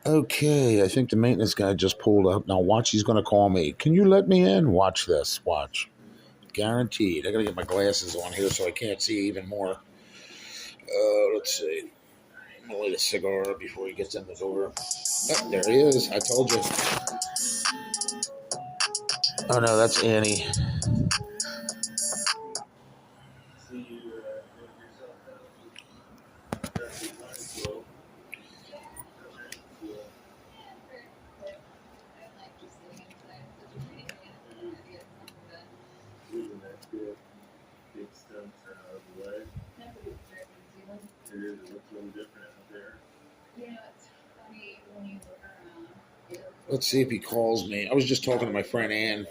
Okay, I think the maintenance guy just pulled up. Now watch, he's going to call me. Can you let me in? Watch this. Watch. Guaranteed. I got to get my glasses on here so I can't see even more. Let's see. I'm going to light a cigar before he gets in the door. Oh, there he is. I told you. Oh, no, that's Annie. Let's see if he calls me. I was just talking to my friend Ann.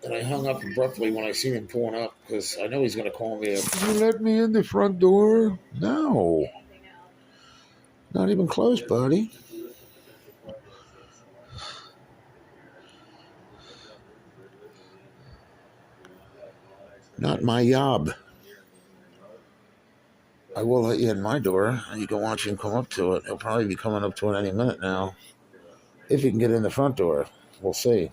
And I hung up abruptly when I seen him pulling up because I know he's going to call me. Can you let me in the front door? No. Not even close, buddy. Not my job. I will let you in my door. You can watch him come up to it. He'll probably be coming up to it any minute now. If he can get in the front door. We'll see.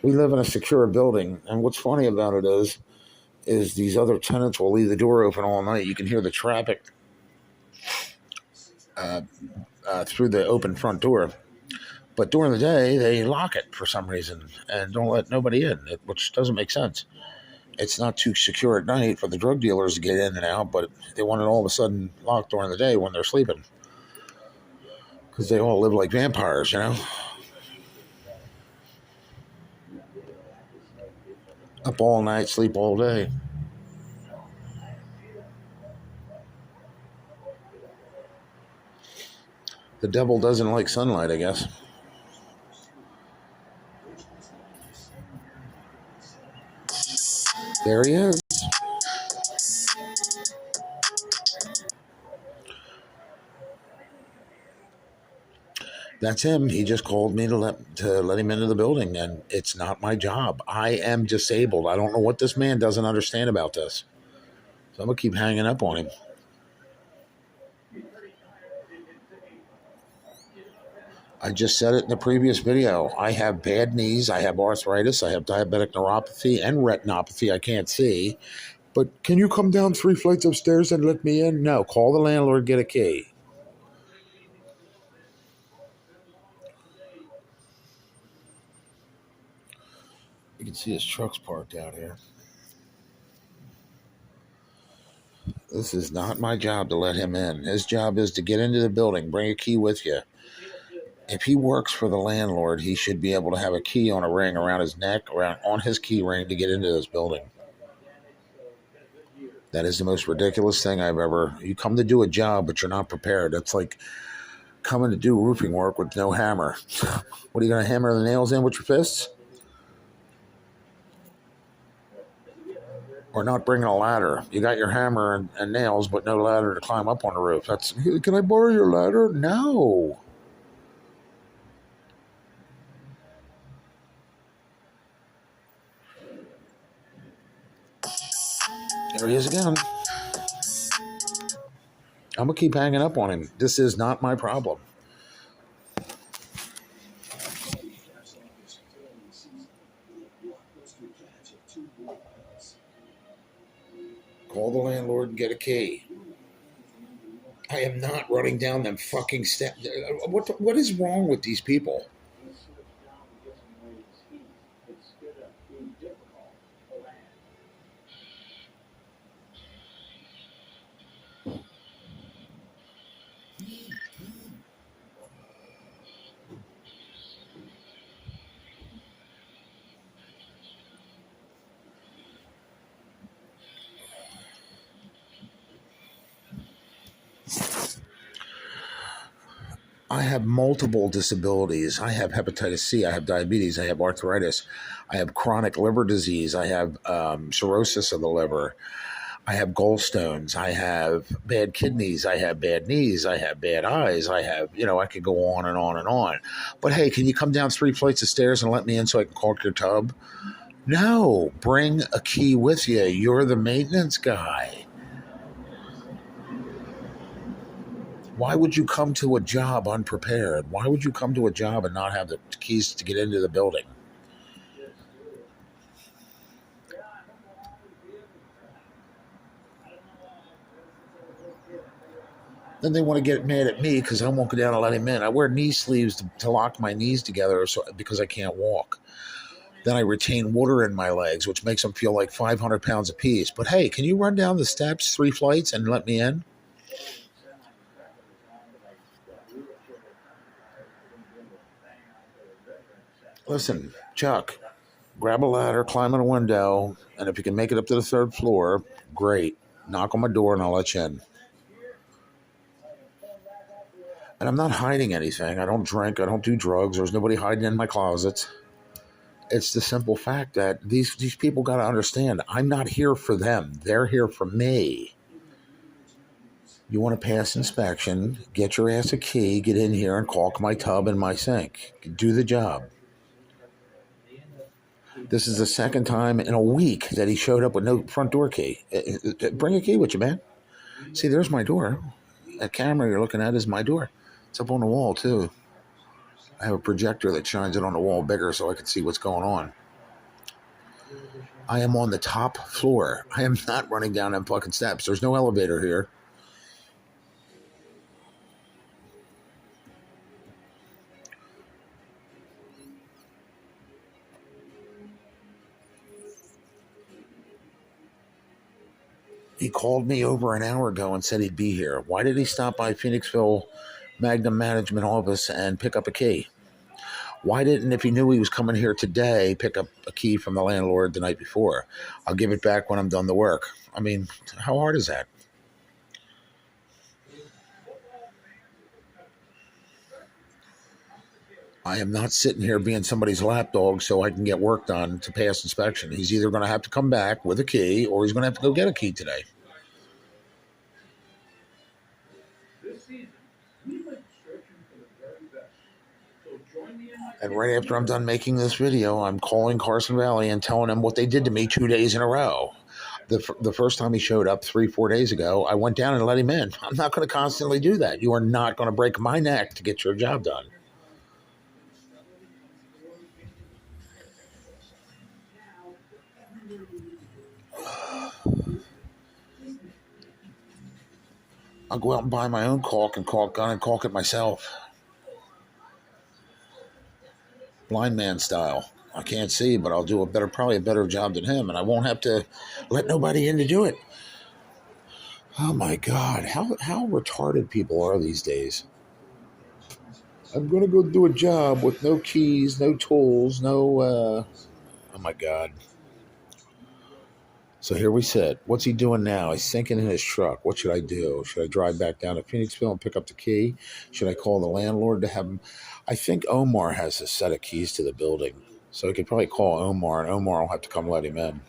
We live in a secure building, and what's funny about it is these other tenants will leave the door open all night. You can hear the traffic through the open front door. But during the day, they lock it for some reason and don't let nobody in, which doesn't make sense. It's not too secure at night for the drug dealers to get in and out, but they want it all of a sudden locked during the day when they're sleeping. Because they all live like vampires, you know? Up all night, sleep all day. The devil doesn't like sunlight, I guess. There he is. That's him. He just called me to let him into the building, and it's not my job. I am disabled. I don't know what this man doesn't understand about this. So I'm gonna keep hanging up on him. I just said it in the previous video. I have bad knees. I have arthritis. I have diabetic neuropathy and retinopathy. I can't see. But can you come down 3 flights of stairs and let me in? No. Call the landlord. Get a key. You can see his truck's parked out here. This is not my job to let him in. His job is to get into the building. Bring a key with you. If he works for the landlord, he should be able to have a key on a ring around his neck, on his key ring to get into this building. That is the most ridiculous thing I've ever. You come to do a job, but you're not prepared. That's like coming to do roofing work with no hammer. What are you going to hammer the nails in with your fists? Or not bringing a ladder. You got your hammer and nails, but no ladder to climb up on the roof. That's. Can I borrow your ladder? No. There he is again. I'm going to keep hanging up on him. This is not my problem. Call the landlord and get a key. I am not running down them fucking steps. What is wrong with these people? I have multiple disabilities. I have hepatitis C. I have diabetes. I have arthritis. I have chronic liver disease. I have cirrhosis of the liver. I have gallstones. I have bad kidneys. I have bad knees. I have bad eyes. I have, I could go on and on and on. But hey, can you come down 3 flights of stairs and let me in so I can caulk your tub? No, bring a key with you. You're the maintenance guy. Why would you come to a job unprepared? Why would you come to a job and not have the keys to get into the building? Then they want to get mad at me because I won't go down and let him in. I wear knee sleeves to lock my knees together because I can't walk. Then I retain water in my legs, which makes them feel like 500 pounds apiece. But hey, can you run down the steps 3 flights and let me in? Listen, Chuck, grab a ladder, climb in a window, and if you can make it up to the third floor, great. Knock on my door and I'll let you in. And I'm not hiding anything. I don't drink. I don't do drugs. There's nobody hiding in my closets. It's the simple fact that these people got to understand I'm not here for them. They're here for me. You want to pass inspection, get your ass a key, get in here and caulk my tub and my sink. Do the job. This is the second time in a week that he showed up with no front door key. Bring a key with you, man. See, there's my door. That camera you're looking at is my door. It's up on the wall, too. I have a projector that shines it on the wall bigger so I can see what's going on. I am on the top floor. I am not running down them fucking steps. There's no elevator here. He called me over an hour ago and said he'd be here. Why did he stop by Phoenixville Magnum Management Office and pick up a key? Why didn't, if he knew he was coming here today, pick up a key from the landlord the night before? I'll give it back when I'm done the work. I mean, how hard is that? I am not sitting here being somebody's lapdog so I can get work done to pass inspection. He's either going to have to come back with a key or he's going to have to go get a key today. And right after I'm done making this video, I'm calling Carson Valley and telling him what they did to me 2 days in a row. The first time he showed up 3-4 days ago, I went down and let him in. I'm not going to constantly do that. You are not going to break my neck to get your job done. I'll go out and buy my own caulk and caulk gun and caulk it myself. Blind man style. I can't see, but I'll do probably a better job than him, and I won't have to let nobody in to do it. Oh my God, how retarded people are these days. I'm gonna go do a job with no keys, no tools, no. Oh my God. So here we sit. What's he doing now? He's sinking in his truck. What should I do? Should I drive back down to Phoenixville and pick up the key? Should I call the landlord to have him? I think Omar has a set of keys to the building. So he could probably call Omar, and Omar will have to come let him in.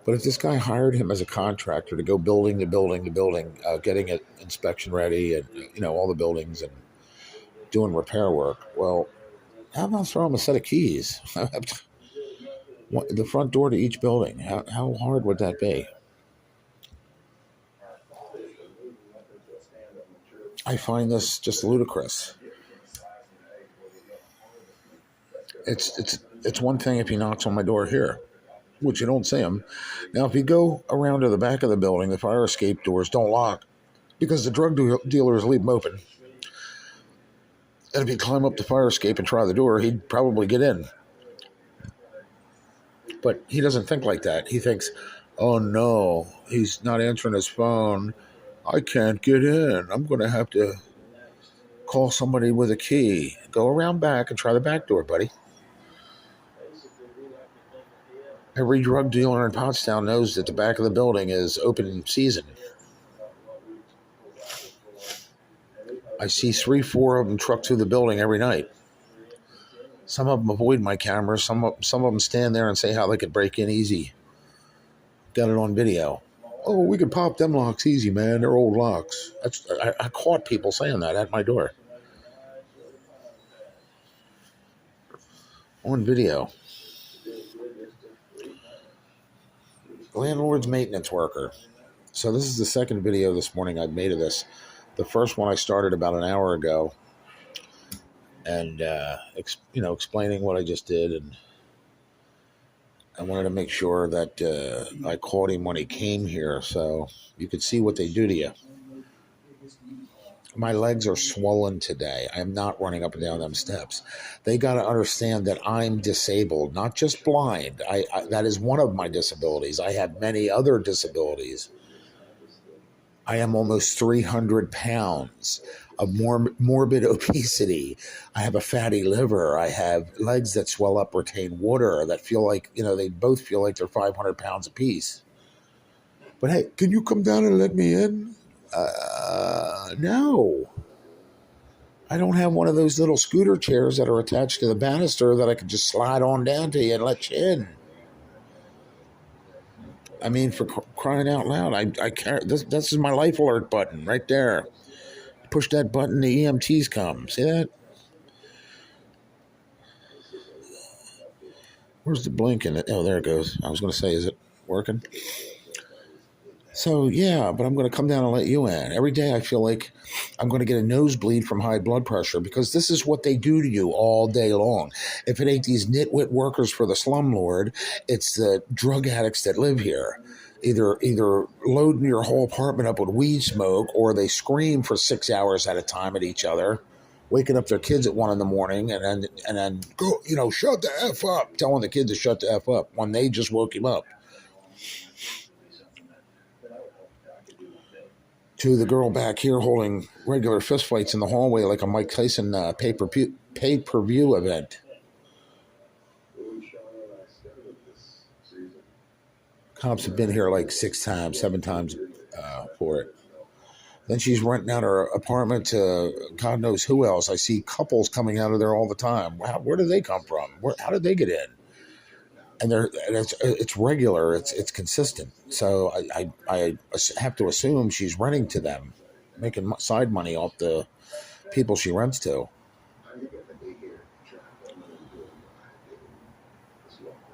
But if this guy hired him as a contractor to go building to building to building, getting it inspection ready and, all the buildings and doing repair work, well, how about throw him a set of keys? The front door to each building. How hard would that be? I find this just ludicrous. It's one thing if he knocks on my door here, which you don't see him. Now, if you go around to the back of the building, the fire escape doors don't lock because the drug dealers leave them open. And if you climb up the fire escape and try the door, he'd probably get in. But he doesn't think like that. He thinks, oh no, he's not answering his phone. I can't get in. I'm going to have to call somebody with a key. Go around back and try the back door, buddy. Every drug dealer in Pottstown knows that the back of the building is open season. I see 3-4 of them truck through the building every night. Some of them avoid my cameras. Some of them stand there and say how they could break in easy. Got it on video. Oh, we can pop them locks easy, man. They're old locks. I caught people saying that at my door. On video. Landlord's maintenance worker. So this is the second video this morning I've made of this. The first one I started about an hour ago, and explaining what I just did, and I wanted to make sure that I caught him when he came here, so you could see what they do to you. My legs are swollen today. I'm not running up and down them steps. They got to understand that I'm disabled, not just blind. That is one of my disabilities. I have many other disabilities. I am almost 300 pounds of morbid obesity. I have a fatty liver. I have legs that swell up, retain water, that feel like, they both feel like they're 500 pounds apiece. But hey, can you come down and let me in? No. I don't have one of those little scooter chairs that are attached to the banister that I could just slide on down to you and let you in. I mean, for crying out loud, I can't. This is my life alert button right there. Push that button, the EMTs come. See that? Where's the blink in it? Oh, there it goes. I was going to say, is it working? So, yeah, but I'm going to come down and let you in. Every day I feel like I'm going to get a nosebleed from high blood pressure because this is what they do to you all day long. If it ain't these nitwit workers for the slumlord, it's the drug addicts that live here. Either loading your whole apartment up with weed smoke, or they scream for 6 hours at a time at each other, waking up their kids at 1 a.m. and then go, shut the F up, telling the kids to shut the F up when they just woke him up. To the girl back here holding regular fistfights in the hallway like a Mike Tyson pay-per-view event. Cops have been here like 6 times, 7 times for it. Then she's renting out her apartment to God knows who else. I see couples coming out of there all the time. Wow, where do they come from? How did they get in? And it's regular. It's consistent. So I have to assume she's renting to them, making side money off the people she rents to.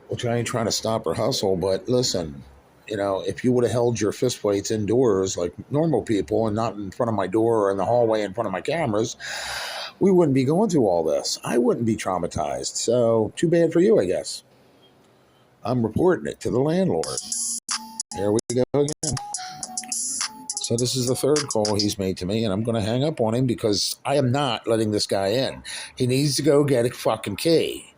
Which I ain't trying to stop her hustle, but listen, if you would have held your fist weights indoors like normal people and not in front of my door or in the hallway in front of my cameras, we wouldn't be going through all this. I wouldn't be traumatized. So too bad for you, I guess. I'm reporting it to the landlord. Here we go again. So this is the third call he's made to me, and I'm going to hang up on him because I am not letting this guy in. He needs to go get a fucking key.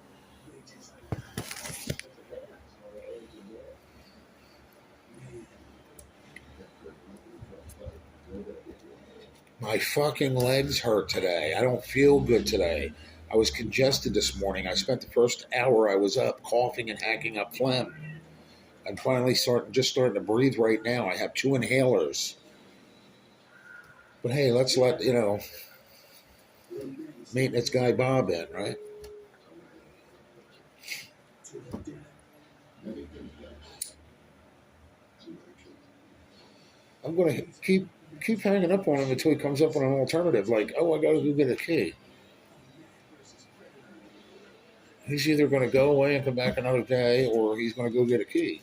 My fucking legs hurt today. I don't feel good today. I was congested this morning. I spent the first hour I was up coughing and hacking up phlegm. I'm finally starting to breathe right now. I have 2 inhalers. But hey, let's let, maintenance guy Bob in, right? I'm going to keep hanging up on him until he comes up with an alternative, like, oh, I got to go get a key. He's either going to go away and come back another day, or he's going to go get a key.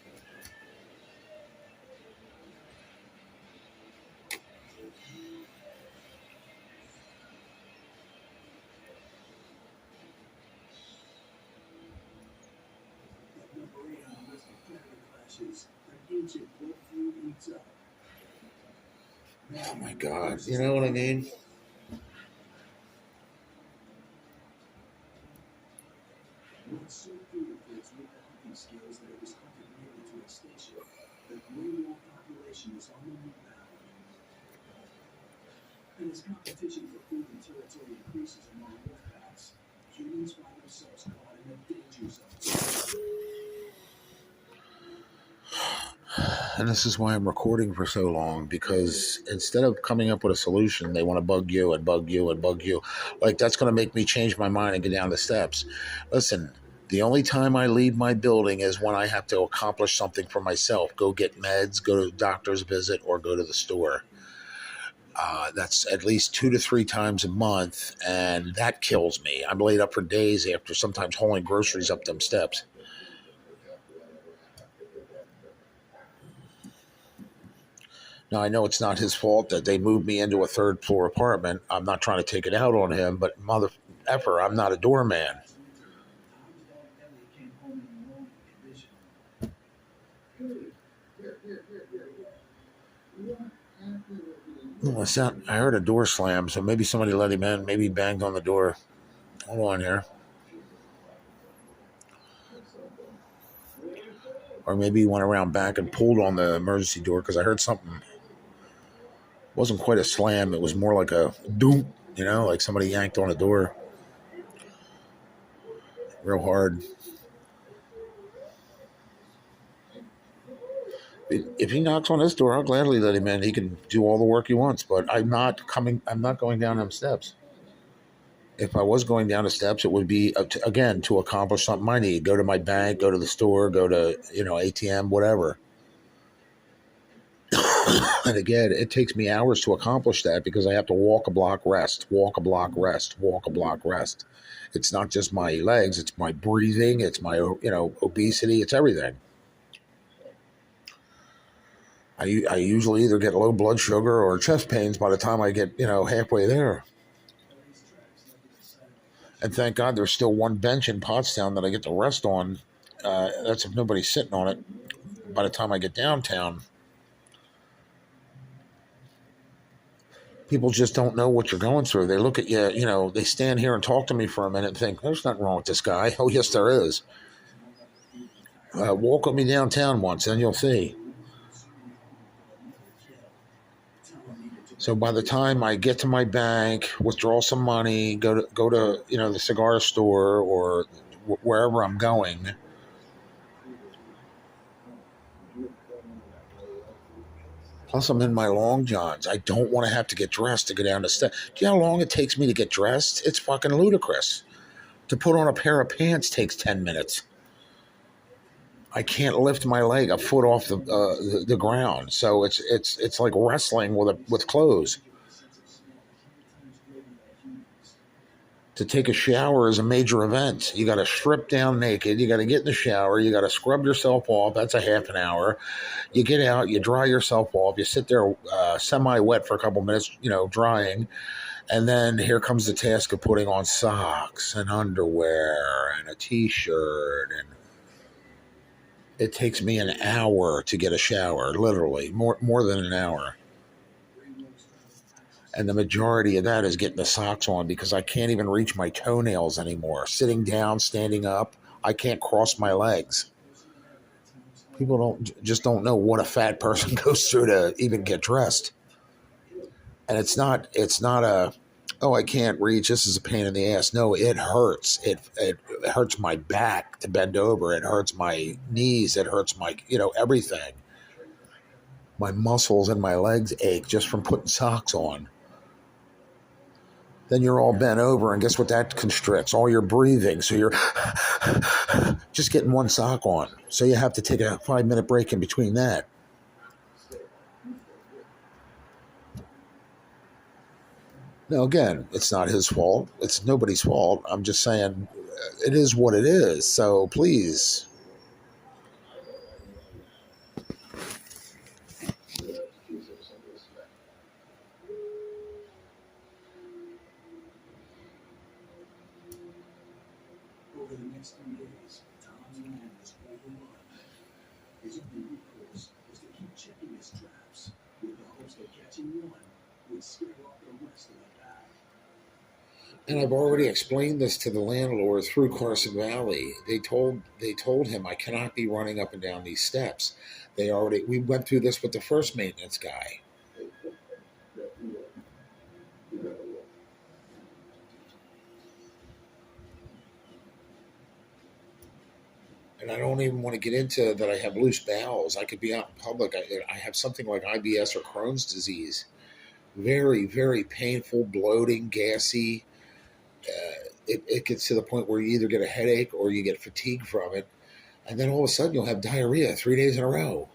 Oh my God, you know what I mean? And as competition for food and territory increases among wolf packs, humans find themselves caught in a danger zone. And this is why I'm recording for so long, because instead of coming up with a solution, they want to bug you and bug you and bug you. Like, that's going to make me change my mind and get down the steps. Listen, the only time I leave my building is when I have to accomplish something for myself. Go get meds, go to a doctor's visit, or go to the store. That's at least 2 to 3 times a month, and that kills me. I'm laid up for days after sometimes hauling groceries up them steps. Now, I know it's not his fault that they moved me into a third floor apartment. I'm not trying to take it out on him, but mother effer, I'm not a doorman. I heard a door slam, so maybe somebody let him in. Maybe he banged on the door. Hold on here. Or maybe he went around back and pulled on the emergency door because I heard something. It wasn't quite a slam. It was more like a doom, like somebody yanked on a door real hard. If he knocks on this door, I'll gladly let him in. He can do all the work he wants, but I'm not going down them steps. If I was going down the steps, it would be again to accomplish something I need. Go to my bank, go to the store, go to ATM, whatever. And again, it takes me hours to accomplish that because I have to walk a block, rest, walk a block, rest, walk a block, rest. It's not just my legs; it's my breathing, it's my obesity, it's everything. I usually either get low blood sugar or chest pains by the time I get halfway there. And thank God there's still one bench in Pottstown that I get to rest on. That's if nobody's sitting on it by the time I get downtown. People just don't know what you're going through. They look at you, they stand here and talk to me for a minute and think, there's nothing wrong with this guy. Oh, yes, there is. Walk with me downtown once, and you'll see. So by the time I get to my bank, withdraw some money, go to the cigar store or wherever I'm going. Plus, I'm in my long johns. I don't want to have to get dressed to go down the steps. Do you know how long it takes me to get dressed? It's fucking ludicrous. To put on a pair of pants takes 10 minutes. I can't lift my leg a foot off the ground. So it's like wrestling with clothes. To take a shower is a major event. You got to strip down naked. You got to get in the shower. You got to scrub yourself off. That's a half an hour. You get out. You dry yourself off. You sit there semi-wet for a couple minutes, drying. And then here comes the task of putting on socks and underwear and a T-shirt. And it takes me an hour to get a shower, literally, more than an hour. And the majority of that is getting the socks on because I can't even reach my toenails anymore. Sitting down, standing up, I can't cross my legs. People don't know what a fat person goes through to even get dressed. And it's not I can't reach, this is a pain in the ass. No, it hurts. It hurts my back to bend over. It hurts my knees. It hurts my, everything. My muscles and my legs ache just from putting socks on. Then you're all bent over, and guess what that constricts? All your breathing. So you're just getting one sock on. So you have to take a 5-minute break in between that. Now, again, it's not his fault. It's nobody's fault. I'm just saying it is what it is. So please. Over the next few days, Tom's man was overrun. His only recourse was to keep checking his traps, with the hopes that catching one would scare off the rest of the pack. And I've already explained this to the landlord through Carson Valley. They told him I cannot be running up and down these steps. We went through this with the first maintenance guy. And I don't even want to get into that I have loose bowels. I could be out in public. I have something like IBS or Crohn's disease. Very, very painful, bloating, gassy. It gets to the point where you either get a headache or you get fatigue from it. And then all of a sudden you'll have diarrhea 3 days in a row.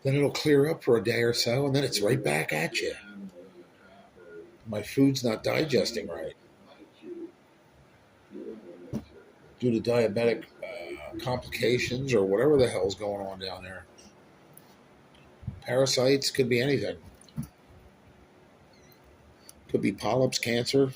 Then it'll clear up for a day or so, and then it's right back at you. My food's not digesting right. Due to diabetic complications or whatever the hell's going on down there. Parasites, could be anything. Could be polyps, cancer.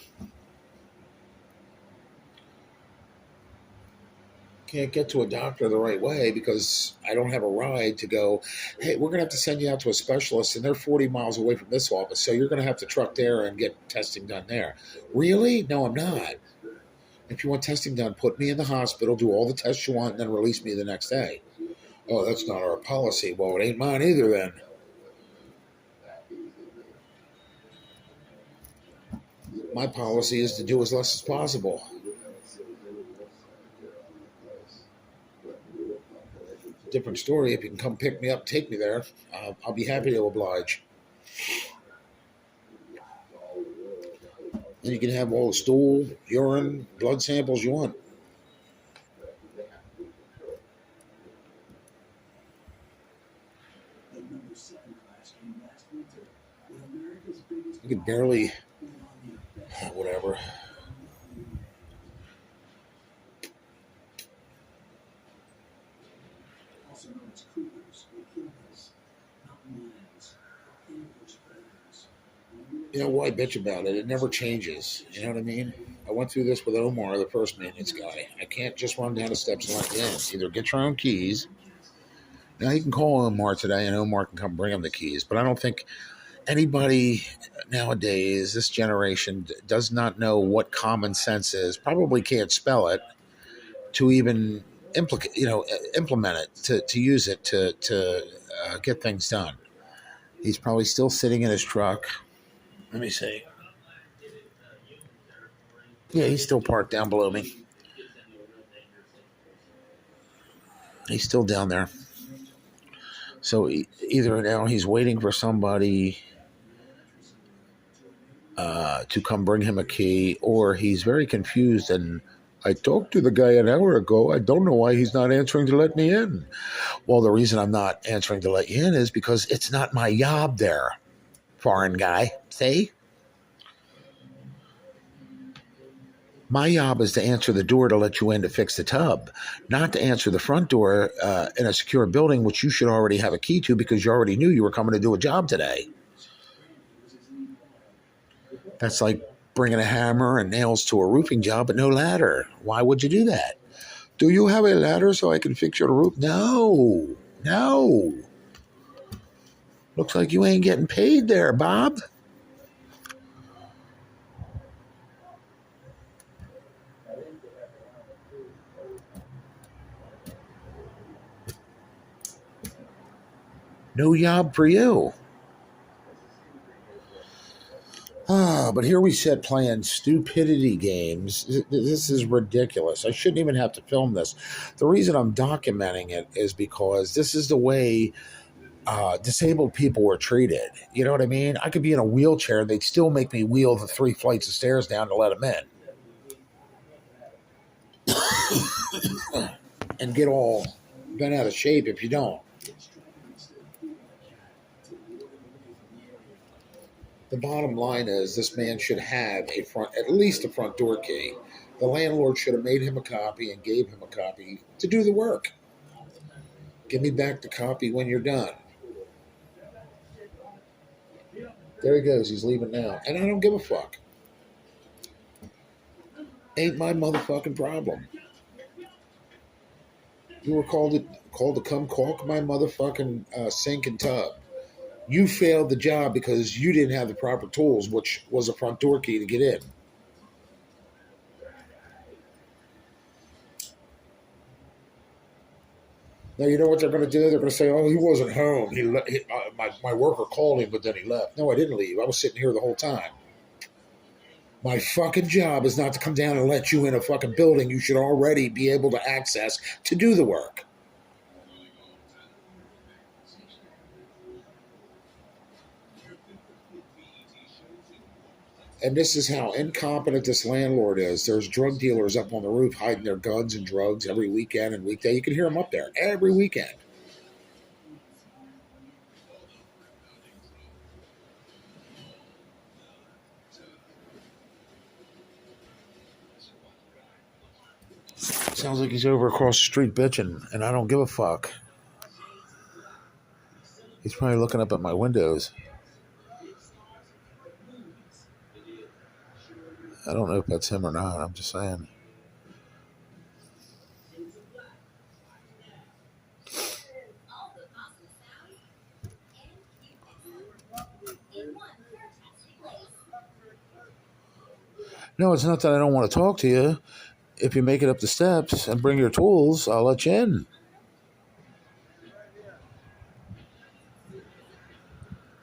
Can't get to a doctor the right way because I don't have a ride to go, hey, we're going to have to send you out to a specialist and they're 40 miles away from this office. So you're going to have to truck there and get testing done there. Really? No, I'm not. If you want testing done, put me in the hospital, do all the tests you want, and then release me the next day. Oh, that's not our policy. Well, it ain't mine either then. My policy is to do as less as possible. Different story. If you can come pick me up, take me there. I'll be happy to oblige. And you can have all the stool, urine, blood samples you want. You can barely, whatever. You know why bitch about it? It never changes. You know what I mean? I went through this with Omar, the first maintenance guy. I can't just run down the steps and let you in. Either get your own keys. Now you can call Omar today, and Omar can come bring him the keys. But I don't think anybody nowadays, this generation, does not know what common sense is. Probably can't spell it to even implement it to use it to get things done. He's probably still sitting in his truck. Let me see. Yeah, he's still parked down below me. He's still down there. So either now he's waiting for somebody to come bring him a key, or he's very confused. And I talked to the guy an hour ago. I don't know why he's not answering to let me in. Well, the reason I'm not answering to let you in is because it's not my job there, foreign guy. See? My job is to answer the door to let you in to fix the tub, not to answer the front door in a secure building, which you should already have a key to because you already knew you were coming to do a job today. That's like bringing a hammer and nails to a roofing job but no ladder. Why would you do that? Do you have a ladder so I can fix your roof? No, no. Looks like you ain't getting paid there, Bob. No job for you. But here we sit playing stupidity games. This is ridiculous. I shouldn't even have to film this. The reason I'm documenting it is because this is the way disabled people were treated. You know what I mean? I could be in a wheelchair. They'd still make me wheel the 3 flights of stairs down to let them in and get all bent out of shape if you don't. The bottom line is this man should have at least a front door key. The landlord should have made him a copy and gave him a copy to do the work. Give me back the copy when you're done. There he goes. He's leaving now. And I don't give a fuck. Ain't my motherfucking problem. You were called to come caulk my motherfucking sink and tub. You failed the job because you didn't have the proper tools, which was a front door key to get in. Now, you know what they're going to do? They're going to say, oh, he wasn't home. My worker called him, but then he left. No, I didn't leave. I was sitting here the whole time. My fucking job is not to come down and let you in a fucking building you should already be able to access to do the work. And this is how incompetent this landlord is. There's drug dealers up on the roof hiding their guns and drugs every weekend and weekday. You can hear them up there every weekend. Sounds like he's over across the street bitching, and I don't give a fuck. He's probably looking up at my windows. I don't know if that's him or not. I'm just saying. No, it's not that I don't want to talk to you. If you make it up the steps and bring your tools, I'll let you in.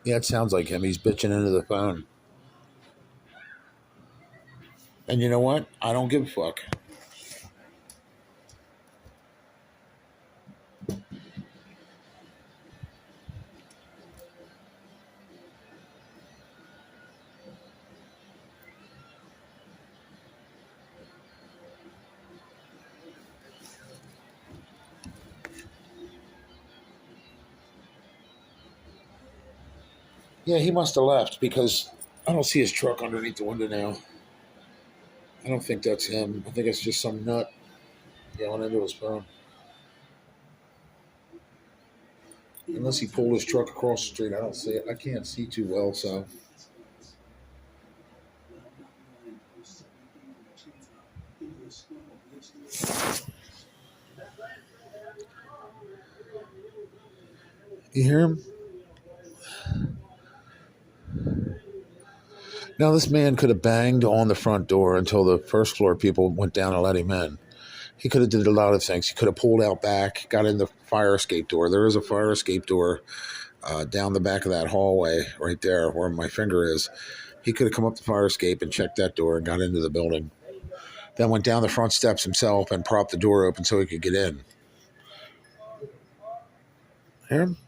Yeah, it sounds like him. He's bitching into the phone. And you know what? I don't give a fuck. Yeah, he must have left because I don't see his truck underneath the window now. I don't think that's him. I think it's just some nut yelling into his phone. Unless he pulled his truck across the street, I don't see it. I can't see too well, so. You hear him? Now, this man could have banged on the front door until the first floor people went down and let him in. He could have did a lot of things. He could have pulled out back, got in the fire escape door. There is a fire escape door down the back of that hallway right there where my finger is. He could have come up the fire escape and checked that door and got into the building. Then went down the front steps himself and propped the door open so he could get in. Hear him?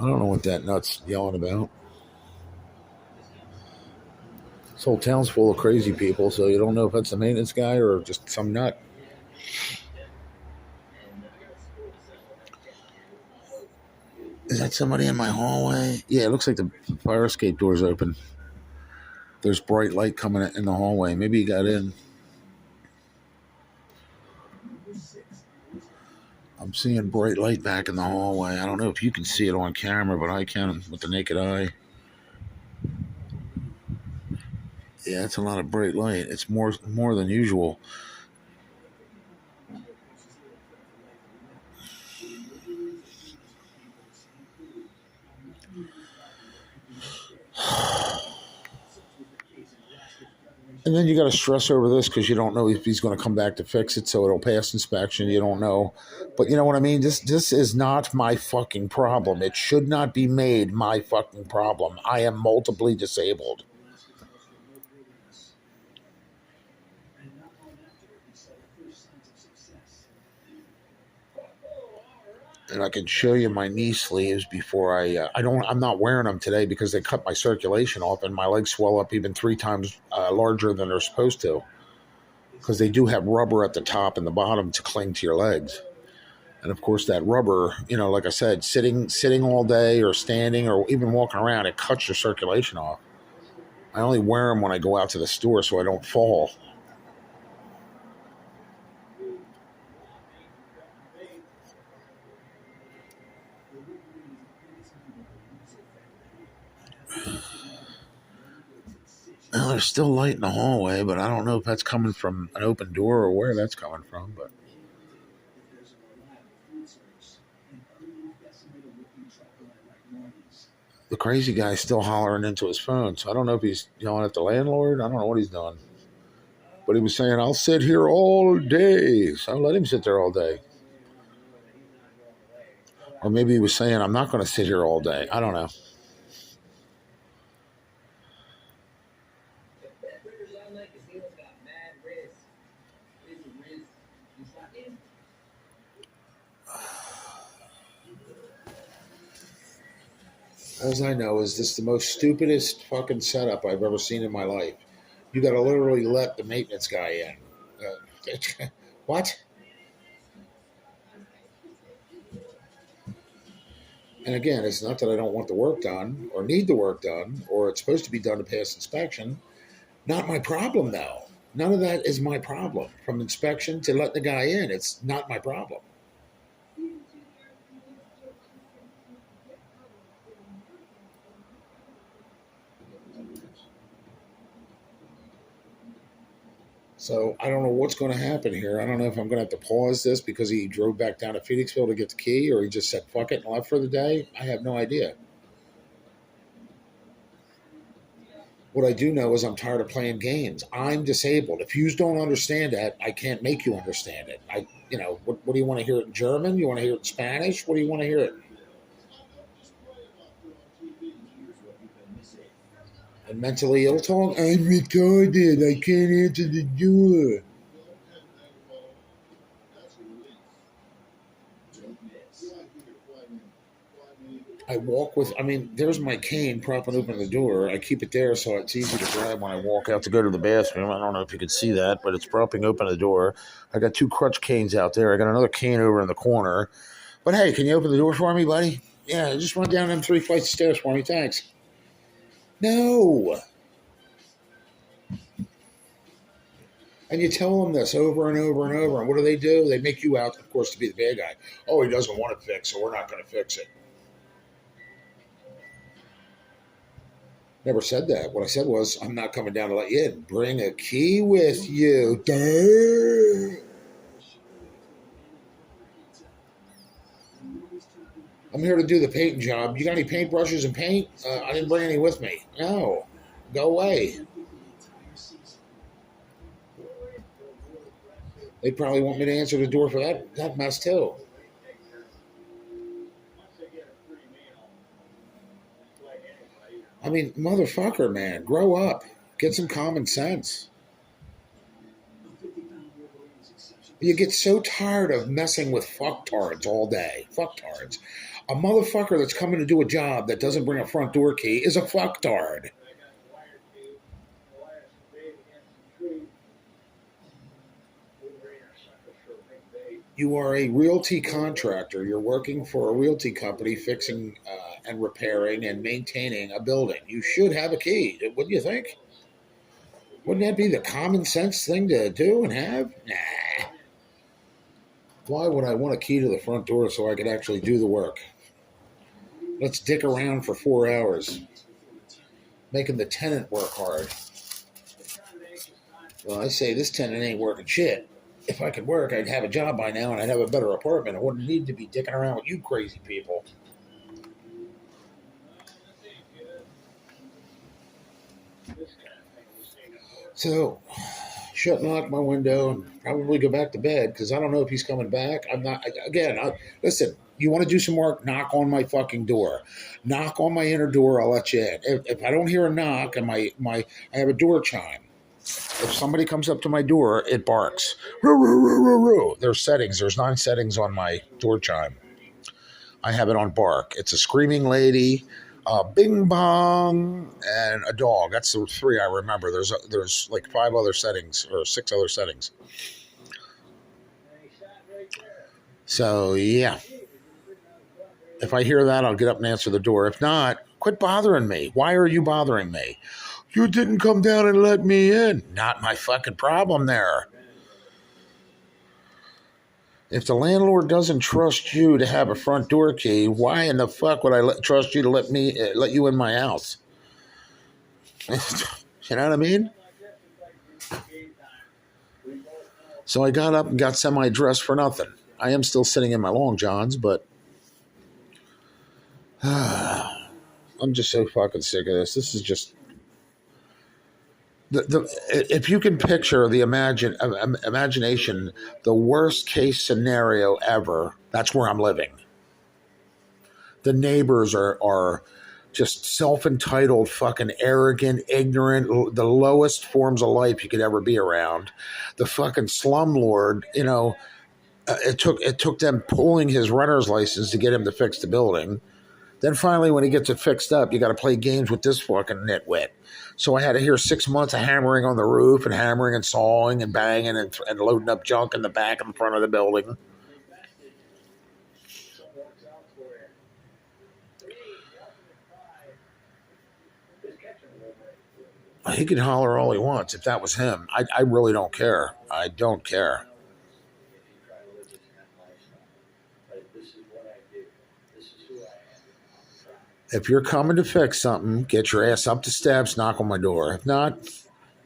I don't know what that nut's yelling about. This whole town's full of crazy people, so you don't know if that's the maintenance guy or just some nut. Is that somebody in my hallway? Yeah, it looks like the fire escape door's open. There's bright light coming in the hallway. Maybe he got in. I'm seeing bright light back in the hallway. I don't know if you can see it on camera, but I can with the naked eye. Yeah, it's a lot of bright light. It's more than usual. And then you got to stress over this because you don't know if he's going to come back to fix it, so it'll pass inspection. You don't know, but you know what I mean. This is not my fucking problem. It should not be made my fucking problem. I am multiply disabled. And I can show you my knee sleeves before I'm not wearing them today because they cut my circulation off and my legs swell up even 3 times larger than they're supposed to because they do have rubber at the top and the bottom to cling to your legs. And of course that rubber, like I said, sitting all day or standing or even walking around, it cuts your circulation off. I only wear them when I go out to the store so I don't fall. Well, there's still light in the hallway, but I don't know if that's coming from an open door or where that's coming from. But the crazy guy's still hollering into his phone, so I don't know if he's yelling at the landlord. I don't know what he's doing. But he was saying, I'll sit here all day. So let him sit there all day. Or maybe he was saying, I'm not going to sit here all day. I don't know. All I know is this is the most stupidest fucking setup I've ever seen in my life. You got to literally let the maintenance guy in. What? And again, it's not that I don't want the work done or need the work done or it's supposed to be done to pass inspection. Not my problem, though. None of that is my problem. From inspection to letting the guy in, it's not my problem. So I don't know what's going to happen here. I don't know if I'm going to have to pause this because he drove back down to Phoenixville to get the key or he just said fuck it and left for the day. I have no idea. What I do know is I'm tired of playing games. I'm disabled. If you don't understand that, I can't make you understand it. What do you want to hear it in German? You want to hear it in Spanish? What do you want to hear it? And mentally ill talk? I'm retarded. I can't answer the door. I walk with, I mean, there's my cane propping open the door. I keep it there so it's easy to grab when I walk out to go to the bathroom. I don't know if you can see that, but it's propping open the door. I got two crutch canes out there. I got another cane over in the corner. But hey, can you open the door for me, buddy? Yeah, just run down them 3 flights of stairs for me. Thanks. No. And you tell them this over and over and over. And what do? They make you out, of course, to be the bad guy. Oh, he doesn't want it fixed, so we're not going to fix it. Never said that. What I said was, I'm not coming down to let you in. Bring a key with you. Duh. I'm here to do the painting job. You got any paintbrushes and paint? I didn't bring any with me. No. Go away. They probably want me to answer the door for that mess, too. I mean, motherfucker, man. Grow up. Get some common sense. You get so tired of messing with fucktards all day. Fucktards. A motherfucker that's coming to do a job that doesn't bring a front door key is a fucktard. You are a realty contractor. You're working for a realty company fixing and repairing and maintaining a building. You should have a key. Wouldn't you think? Wouldn't that be the common sense thing to do and have? Nah. Why would I want a key to the front door so I could actually do the work? Let's dick around for 4 hours, making the tenant work hard. Well, I say this tenant ain't working shit. If I could work, I'd have a job by now and I'd have a better apartment. I wouldn't need to be dicking around with you crazy people. So, shut and lock my window and probably go back to bed because I don't know if he's coming back. I'm not, again, listen, you want to do some work, knock on my fucking door. Knock on my inner door, I'll let you in. If I don't hear a knock and I have a door chime. If somebody comes up to my door, it barks. Roo, roo, roo, roo, roo. There's settings. There's 9 settings on my door chime. I have it on bark. It's a screaming lady, bing bong, and a dog. That's the 3 I remember. There's like 5 other settings or 6 other settings. So yeah, if I hear that, I'll get up and answer the door. If not, quit bothering me. Why are you bothering me? You didn't come down and let me in. Not my fucking problem there. If the landlord doesn't trust you to have a front door key, why in the fuck would I trust you to let you in my house? You know what I mean? So I got up and got semi-dressed for nothing. I am still sitting in my long johns, but I'm just so fucking sick of this. This is just if you can picture the imagination, the worst case scenario ever. That's where I'm living. The neighbors are just self-entitled, fucking arrogant, ignorant, the lowest forms of life you could ever be around. The fucking slumlord, it took them pulling his renter's license to get him to fix the building. Then finally, when he gets it fixed up, you got to play games with this fucking nitwit. So I had to hear 6 months of hammering on the roof and hammering and sawing and banging and loading up junk in the back and the front of the building. He can holler all he wants if that was him. I really don't care. I don't care. If you're coming to fix something, get your ass up the steps, knock on my door. If not,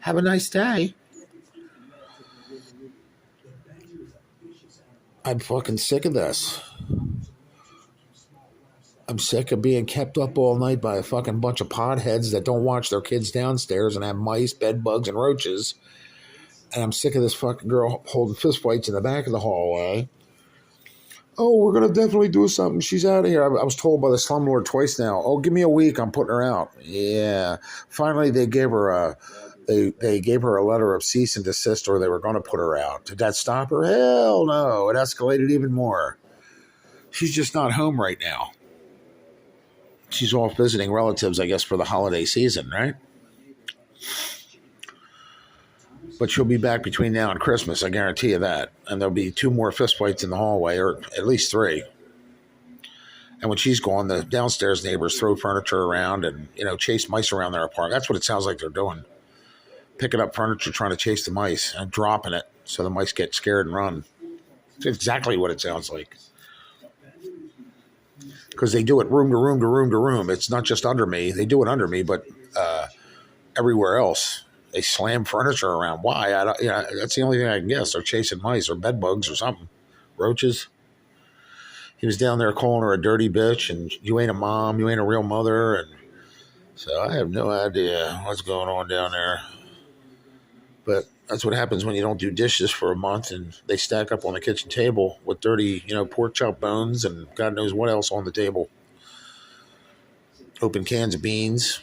have a nice day. I'm fucking sick of this. I'm sick of being kept up all night by a fucking bunch of potheads that don't watch their kids downstairs and have mice, bed bugs, and roaches. And I'm sick of this fucking girl holding fistfights in the back of the hallway. Oh, we're going to definitely do something. She's out of here. I was told by the slumlord twice now. Oh, give me a week. I'm putting her out. Yeah. Finally, they gave her they gave her a letter of cease and desist, or they were going to put her out. Did that stop her? Hell no. It escalated even more. She's just not home right now. She's off visiting relatives, I guess, for the holiday season, right? But she'll be back between now and Christmas, I guarantee you that. And there'll be 2 more fistfights in the hallway, or at least 3. And when she's gone, the downstairs neighbors throw furniture around and, chase mice around their apartment. That's what it sounds like they're doing. Picking up furniture, trying to chase the mice and dropping it so the mice get scared and run. It's exactly what it sounds like. Because they do it room to room to room to room. It's not just under me. They do it under me, but everywhere else. They slam furniture around. Why? That's the only thing I can guess. They're chasing mice or bed bugs or something. Roaches. He was down there calling her a dirty bitch, and you ain't a mom, you ain't a real mother, and so I have no idea what's going on down there. But that's what happens when you don't do dishes for a month, and they stack up on the kitchen table with dirty, pork chop bones and God knows what else on the table. Open cans of beans.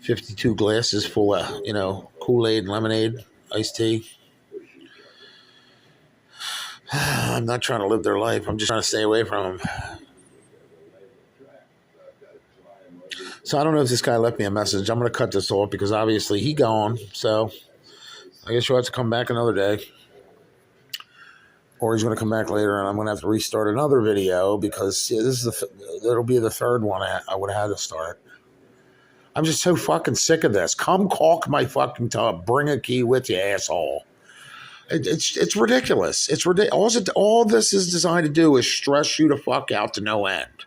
52 glasses full of, Kool-Aid and lemonade, iced tea. I'm not trying to live their life. I'm just trying to stay away from them. So I don't know if this guy left me a message. I'm going to cut this off because obviously he gone. So I guess you'll have to come back another day. Or he's going to come back later and I'm going to have to restart another video because it'll be the third one I would have had to start. I'm just so fucking sick of this. Come caulk my fucking tub. Bring a key with you, asshole. It's ridiculous. It's ridiculous. All this is designed to do is stress you the fuck out to no end.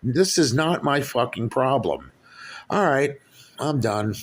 This is not my fucking problem. All right, I'm done.